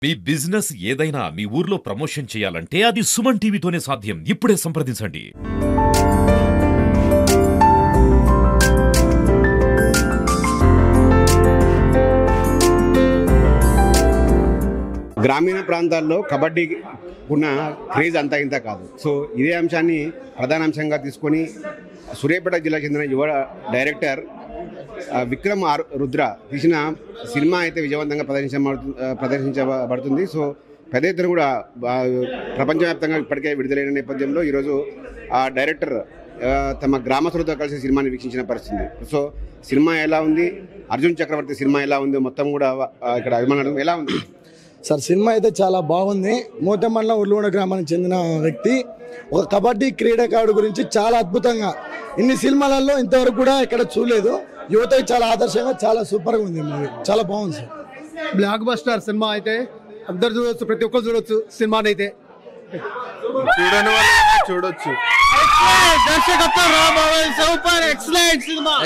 మీ business ఏదైనా మీ ఊర్లో promotion చేయాలంటే అది సుమన్ టీవీతోనే సాధ్యం. ఇప్పుడే సంప్రదించండి. గ్రామీణ ప్రాంతాల్లో కబడ్డీ ఉన్న క్రేజ్ అంతా ఇంత కాదు. సో ఇదే అంశాన్ని ప్రధాన అంశంగా తీసుకొని సూర్యాపేట జిల్లాకు చెందిన యువ డైరెక్టర్ విక్రమ్ రుద్ర తీసిన సినిమా అయితే విజయవంతంగా ప్రదర్శించబడుతుంది. సో పెద్ద ఎత్తున కూడా ప్రపంచవ్యాప్తంగా ఇప్పటికే విడుదలైన నేపథ్యంలో ఈరోజు ఆ డైరెక్టర్ తమ గ్రామస్తులతో కలిసి సినిమాని వీక్షించిన పరిస్థితి. సో సినిమా ఎలా ఉంది, అర్జున్ చక్రవర్తి సినిమా ఎలా ఉంది, మొత్తం కూడా ఇక్కడ అభిమానులు ఎలా ఉంది సార్? సినిమా అయితే చాలా బాగుంది. మోతెమండలం ఉర్లగొండ గ్రామానికి చెందిన వ్యక్తి ఒక కబడ్డీ క్రీడాకారుడు గురించి చాలా అద్భుతంగా ఇన్ని సినిమాలలో ఇంతవరకు కూడా ఇక్కడ చూడలేదు. యువతకి చాలా ఆదర్శంగా చాలా సూపర్గా ఉంది మూవీ. చాలా బాగుంది సార్. బ్లాక్ బస్టర్ సినిమా అయితే అందరు చూడొచ్చు, ప్రతి ఒక్కరు చూడొచ్చు సినిమాని అయితే. చూడని వాళ్ళు చూడొచ్చు.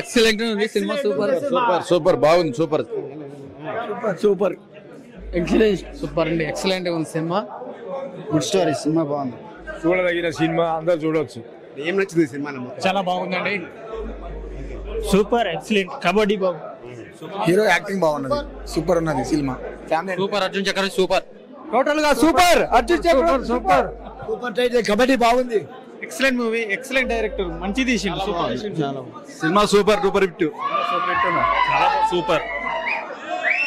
ఎక్సలెంట్ ఉంది సినిమా. సూపర్ సూపర్ సూపర్ బాగుంది. సూపర్ సూపర్ ఎక్సలెంట్ సూపర్ అండి. ఎక్సలెంట్ ఉంది సినిమా. Good story. సినిమా బాగుంది, చూడదగిన సినిమా, అందరు చూడొచ్చు. ఏం నచ్చింది సినిమా? చాలా బాగుందండి. Super excellent. కబడ్డీ బాగుంది. హీరో యాక్టింగ్ బాగున్నది. సూపర్ ఉన్నది cinema. Super. Arjun Chakravarthy super. Total గా super. Arjun Chakravarthy super. Super title. Kabaddi బాగుంది. Excellent movie. Excellent director. మంచి తీసిండు. Super cinema super duper hit. Super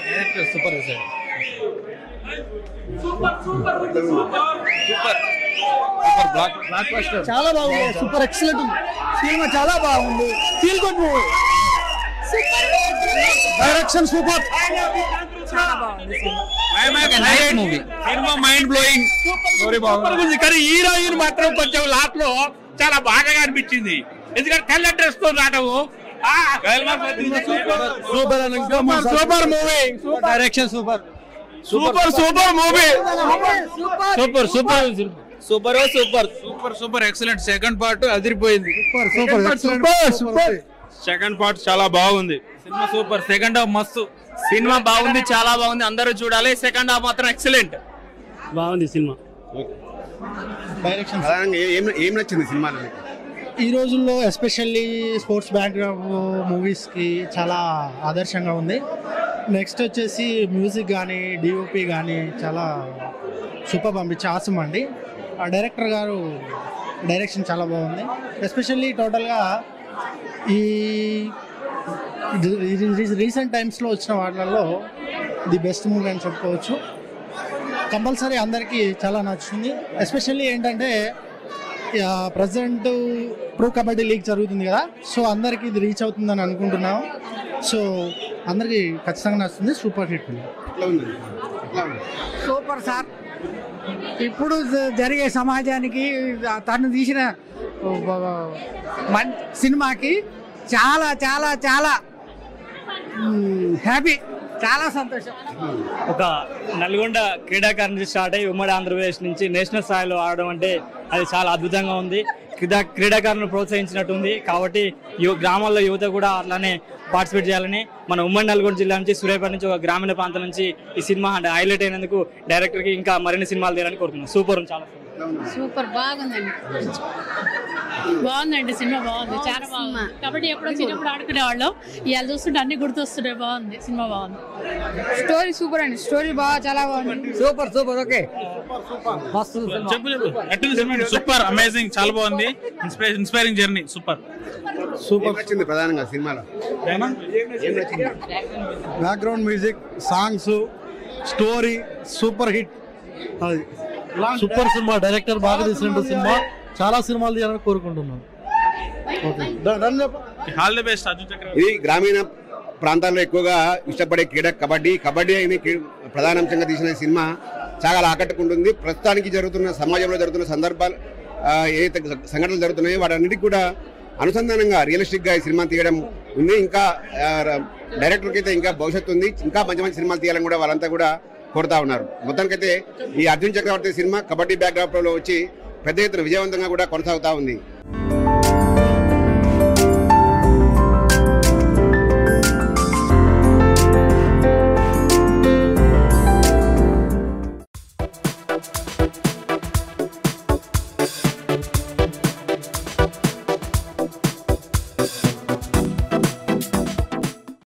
director super చేశాడు. చాలా బాగుంది. సూపర్ ఎక్సలెంట్ ఉంది సినిమా. చాలా బాగుంది. Feel good movie. Direction super. Cinema mind blowing. కానీ హీరోయిన్ మాత్రం కొంచెం లాస్ట్ లో చాలా బాగా అనిపించింది. ఎందుకంటే తెల్ల డ్రెస్ తో రావడము. Super movie. Direction super. Super super movie. Super super super super super super excellent. Second part అదిరిపోయింది. సూపర్. సెకండ్ పార్ట్ చాలా బాగుంది. Cinema super. సెకండ్ హాఫ్ మస్తు. సినిమా బాగుంది, చాలా బాగుంది. అందరూ చూడాలి. సెకండ్ హాఫ్ మాత్రం ఎక్సలెంట్ బాగుంది సినిమా. డైరెక్షన్ ఏం నచ్చింది సినిమాలో? ఈ రోజుల్లో ఎస్పెషల్లీ స్పోర్ట్స్ బ్యాక్గ్రౌండ్ మూవీస్కి చాలా ఆదర్శంగా ఉంది. నెక్స్ట్ వచ్చేసి మ్యూజిక్ కానీ డిఓపి కానీ చాలా సూపర్ పంపించి ఆసం అండి. ఆ డైరెక్టర్ గారు డైరెక్షన్ చాలా బాగుంది. ఎస్పెషల్లీ టోటల్గా ఈ రీసెంట్ టైమ్స్లో వచ్చిన వాటిల్లో ది బెస్ట్ మూవీ అని చెప్పుకోవచ్చు. కంపల్సరీ అందరికీ చాలా నచ్చుతుంది. ఎస్పెషల్లీ ఏంటంటే ప్రజెంట్ ప్రో కబడ్డీ లీగ్ జరుగుతుంది కదా, సో అందరికీ ఇది రీచ్ అవుతుందని అనుకుంటున్నాం. సో అందరికీ ఖచ్చితంగా నచ్చుతుంది. Super hit. Super sir. ఇప్పుడు జరిగే సమాజానికి తను తీసిన సినిమాకి చాలా చాలా చాలా హ్యాపీ, చాలా సంతోషం. ఒక నల్గొండ క్రీడాకారు నుంచి స్టార్ట్ అయ్యి ఉమ్మడి ఆంధ్రప్రదేశ్ నుంచి నేషనల్ స్థాయిలో ఆడడం అంటే అది చాలా అద్భుతంగా ఉంది. క్రీడాకారులను ప్రోత్సహించినట్టు ఉంది. కాబట్టి గ్రామాల్లో యువత కూడా అట్లానే పార్టిసిపేట్ చేయాలని మన ఉమ్మడి నల్గొండ జిల్లా నుంచి సూర్యాపేట నుంచి ఒక గ్రామీణ ప్రాంతం నుంచి ఈ సినిమా హైలైట్ అయినందుకు డైరెక్టర్కి ఇంకా మరిన్ని సినిమాలు తీయాలని కోరుతున్నాను. సూపర్. చాలా సూపర్. బాగుందండి. బాగుందండి సినిమా. బాగుంది, చాలా బాగుంది. కబడ్డీ ఎప్పుడో చిన్నప్పుడు ఆడుకునే వాళ్ళం, ఇవాళ చూస్తుంటే అన్ని గుర్తొస్తున్నాయి. బాగుంది సినిమా. బాగుంది. స్టోరీ సూపర్ అండి. స్టోరీ చాలా బాగుంది. Super super. Okay. Super amazing. చాలా బాగుంది. Inspiring journey. సూపర్ సూపర్ నచ్చింది ప్రధానంగా సినిమాలో? Background music, songs, story super hit. అది సూపర్ సినిమా. డైరెక్టర్ బాగా తీసినట్టు సినిమా. చాలా సినిమాలు తీయాలని కోరుకుంటున్నాను. ఇది గ్రామీణ ప్రాంతాల్లో ఎక్కువగా ఇష్టపడే క్రీడ కబడ్డీ. కబడ్డీ అని ప్రధానాంశంగా తీసిన సినిమా చాలా ఆకట్టుకుంటుంది. ప్రస్తుతానికి జరుగుతున్న సమాజంలో జరుగుతున్న సందర్భాలు, ఏదైతే సంఘటనలు జరుగుతున్నాయో వాటన్నిటికీ కూడా అనుసంధానంగా రియలిస్టిక్గా ఈ సినిమా తీయడం ఉంది. ఇంకా డైరెక్టర్కి అయితే ఇంకా భవిష్యత్తు ఉంది. ఇంకా మంచి మంచి సినిమాలు తీయాలని కూడా వాళ్ళంతా కూడా కోరుతా ఉన్నారు. మొత్తానికైతే ఈ అర్జున్ చక్రవర్తి సినిమా కబడ్డీ బ్యాక్డ్రాప్లో వచ్చి పెద్ద ఎత్తున విజయవంతంగా కూడా కొనసాగుతూ ఉంది.